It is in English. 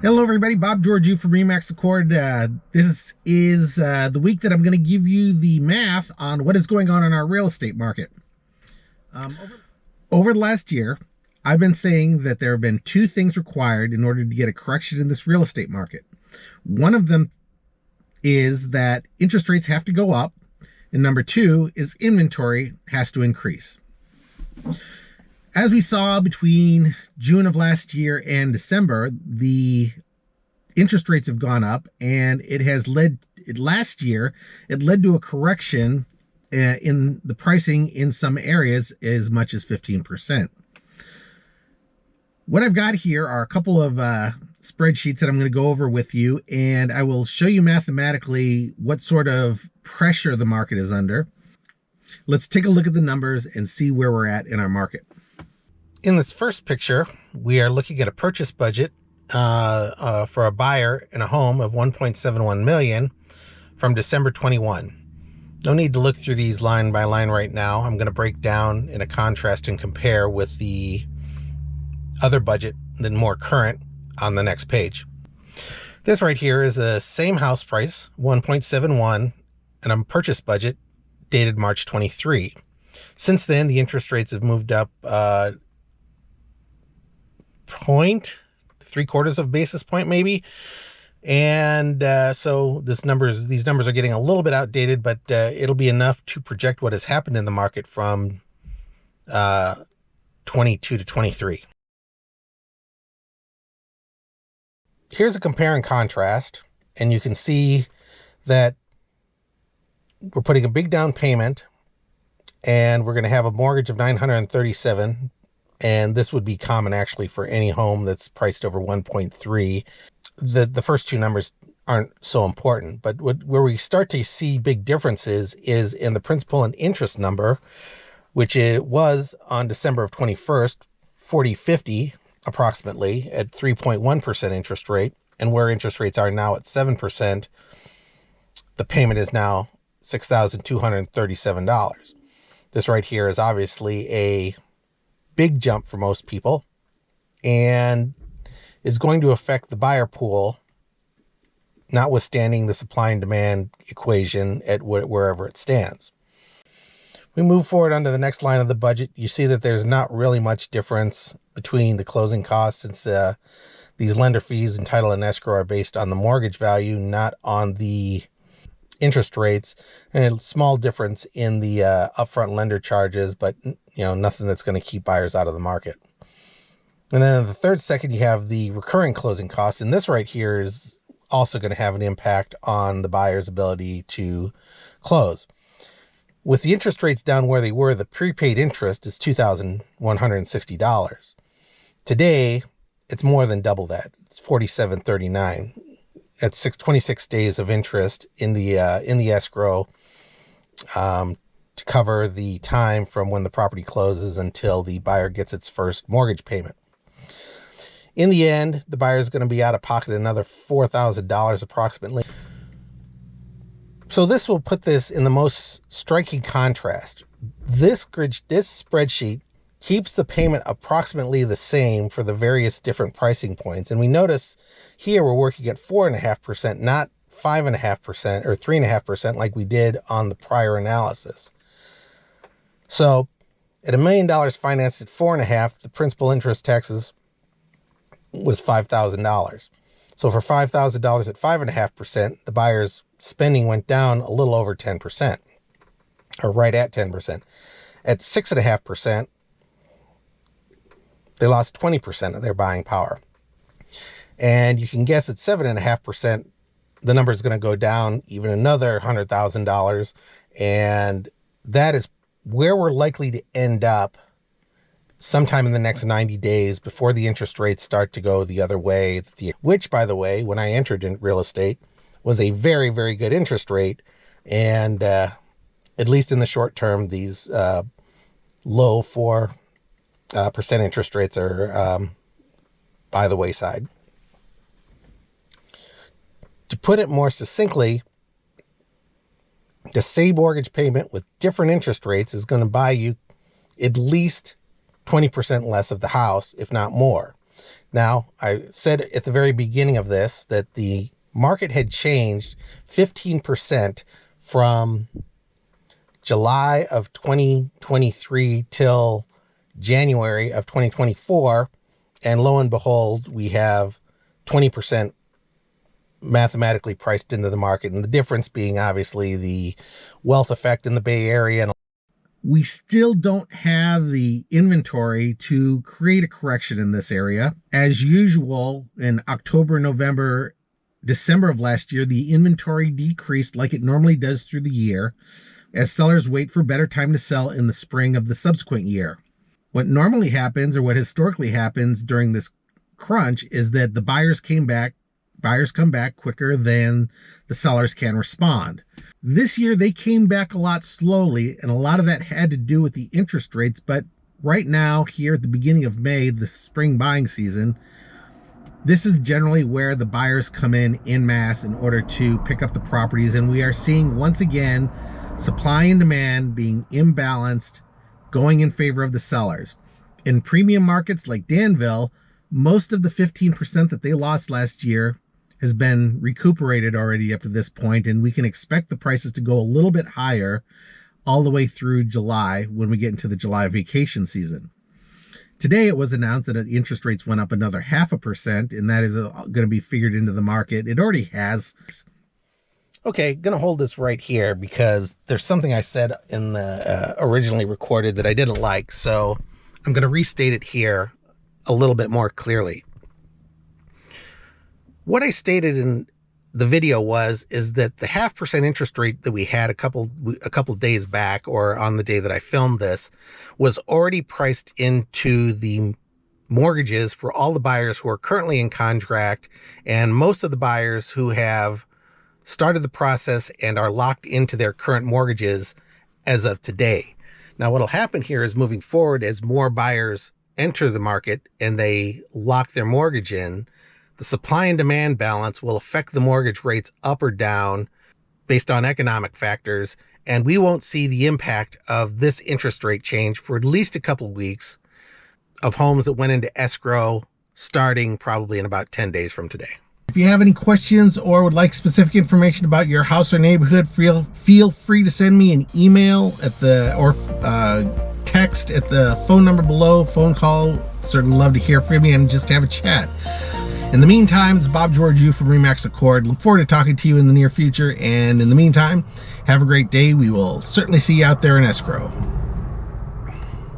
Hello, everybody. Bob Georgiou from Remax Accord. This is the week that I'm going to give you the math on what is going on in our real estate market. Over the last year, I've been saying that there have been two things required in order to get a correction in this real estate market. One of them is that interest rates have to go up, and number two is inventory has to increase. As we saw between June of last year and December, the interest rates have gone up, and last year, it led to a correction in the pricing in some areas as much as 15%. What I've got here are a couple of spreadsheets that I'm going to go over with you, and I will show you mathematically what sort of pressure the market is under. Let's take a look at the numbers and see where we're at in our market. In this first picture, we are looking at a purchase budget for a buyer in a home of $1.71 million from December 21. No need to look through these line by line right now. I'm going to break down in a contrast and compare with the other budget than more current on the next page. This right here is a same house price, 1.71, and a purchase budget dated March 23. Since then, the interest rates have moved up 0.75 of basis point maybe, and so these numbers are getting a little bit outdated, but it'll be enough to project what has happened in the market from 22 to 23. Here's a compare and contrast, and you can see that we're putting a big down payment, and we're going to have a mortgage of $937. And this would be common actually for any home that's priced over 1.3. The first two numbers aren't so important, but where we start to see big differences is in the principal and interest number, which it was on December of 21st, 4050 approximately at 3.1% interest rate, and where interest rates are now at 7%, the payment is now $6,237. This right here is obviously a big jump for most people and is going to affect the buyer pool, notwithstanding the supply and demand equation at wherever it stands. We move forward onto the next line of the budget. You see that there's not really much difference between the closing costs, since these lender fees and title and escrow are based on the mortgage value, not on the interest rates, and a small difference in the upfront lender charges, but nothing that's going to keep buyers out of the market. And then in the third second, you have the recurring closing costs, and this right here is also going to have an impact on the buyer's ability to close. With the interest rates down where they were, the prepaid interest is $2,160. Today, it's more than double that. It's $4,739. That's 26 days of interest in the escrow to cover the time from when the property closes until the buyer gets its first mortgage payment. In the end, the buyer is going to be out of pocket another $4,000 approximately. So this will put this in the most striking contrast. This spreadsheet keeps the payment approximately the same for the various different pricing points. And we notice here we're working at 4.5%, not 5.5% or 3.5% like we did on the prior analysis. So at $1 million financed at 4.5%, the principal interest taxes was $5,000. So for $5,000 at 5.5%, the buyer's spending went down a little over 10%, or right at 10%. At 6.5%, they lost 20% of their buying power. And you can guess at 7.5%, the number is going to go down even another $100,000. And that is where we're likely to end up sometime in the next 90 days before the interest rates start to go the other way, which, by the way, when I entered in real estate, was a very, very good interest rate. And at least in the short term, these low 4% interest rates are by the wayside. To put it more succinctly, the same mortgage payment with different interest rates is going to buy you at least 20% less of the house, if not more. Now, I said at the very beginning of this that the market had changed 15% from July of 2023 till January of 2024. And lo and behold, we have 20% mathematically priced into the market. And the difference being obviously the wealth effect in the Bay Area. And we still don't have the inventory to create a correction in this area. As usual, in October, November, December of last year, the inventory decreased like it normally does through the year, as sellers wait for better time to sell in the spring of the subsequent year. What normally happens, or what historically happens during this crunch, is that the buyers come back quicker than the sellers can respond. This year, they came back a lot slowly, and a lot of that had to do with the interest rates. But right now, here at the beginning of May, the spring buying season, this is generally where the buyers come in masse in order to pick up the properties. And we are seeing, once again, supply and demand being imbalanced, going in favor of the sellers. In premium markets like Danville, most of the 15% that they lost last year has been recuperated already up to this point, and we can expect the prices to go a little bit higher all the way through July when we get into the July vacation season. Today, it was announced that interest rates went up another 0.5%, and that is going to be figured into the market. It already has. Okay, going to hold this right here because there's something I said in the originally recorded that I didn't like, so I'm going to restate it here a little bit more clearly. What I stated in the video is that the 0.5% interest rate that we had a couple days back, or on the day that I filmed this, was already priced into the mortgages for all the buyers who are currently in contract, and most of the buyers who have started the process and are locked into their current mortgages as of today. Now, what'll happen here is, moving forward, as more buyers enter the market and they lock their mortgage in, the supply and demand balance will affect the mortgage rates up or down based on economic factors, and we won't see the impact of this interest rate change for at least a couple of weeks of homes that went into escrow starting probably in about 10 days from today. If you have any questions or would like specific information about your house or neighborhood, feel free to send me an email or text at the phone number below, phone call. Certainly love to hear from you and just have a chat. In the meantime, it's Bob Georgiou from RE/MAX Accord. Look forward to talking to you in the near future. And in the meantime, have a great day. We will certainly see you out there in escrow.